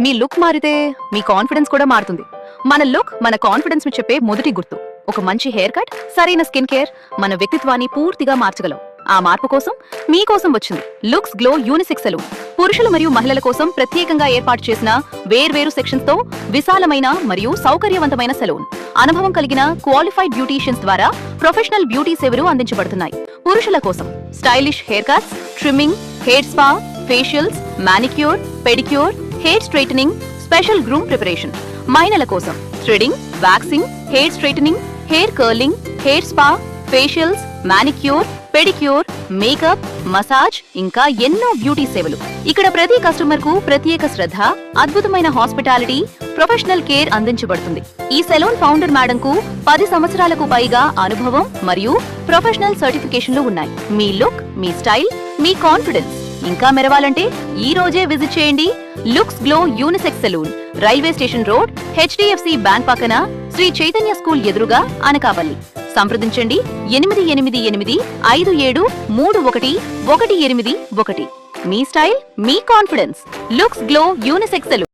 మీ look మారితే మీ confidence కూడా మారుతుంది. మన లుక్ మన కాన్ఫిడెన్స్ ని చెప్పే మొదటి గుర్తు. ఒక మంచి హెయిర్ కట్, సరైన స్కిన్ కేర్ మన వ్యక్తిత్వాన్ని పూర్తిగా మార్చగలవు. ఆ మార్పు కోసం మీకోసం వచ్చింది లుక్స్ గ్లో యూనిసెక్స్ సెలూన్. పురుషులు మరియు మహిళల కోసం ప్రత్యేకంగా ఏర్పాటు చేసిన వేర్వేరు సెక్షన్స్ తో విశాలమైన మరియు సౌకర్యవంతమైన సెలూన్. అనుభవం కలిగిన క్వాలిఫైడ్ బ్యూటీషియన్స్ ద్వారా ప్రొఫెషనల్ బ్యూటీ సేవలు అందించబడుతున్నాయి. పురుషుల కోసం stylish hair cuts, trimming, hair spa, facials, manicure, pedicure, hair straightening, special groom preparation. మహిళల కోసం threading, waxing, hair straightening, hair curling, hair spa, facials, manicure, pedicure, makeup, massage, ఇంకా ఎన్నో beauty సేవలు. ఇక్కడ ప్రతి కస్టమర్ కు ప్రత్యేక శ్రద్ధ, అద్భుతమైన హాస్పిటాలిటీ, ప్రొఫెషనల్ కేర్ అందించబడుతుంది. ఈ సెలూన్ ఫౌండర్ మేడం కు 10 సంవత్సరాలకు పైగా అనుభవం మరియు ప్రొఫెషనల్ సర్టిఫికేషన్లు ఉన్నాయి. మీ లుక్, మీ స్టైల్, మీ కాన్ఫిడెన్స్ ఇంకా మెరవాలంటే ఈ రోజే విజిట్ చేయండి Looks Glow unisex salon, railway station road, HDFC bank పక్కన, శ్రీ చైతన్య స్కూల్ ఎదురుగా, అనకాపల్లి. సంప్రదించండి 8857373118. మీ స్టైల్, మీ confidence. Looks Glow unisex salon.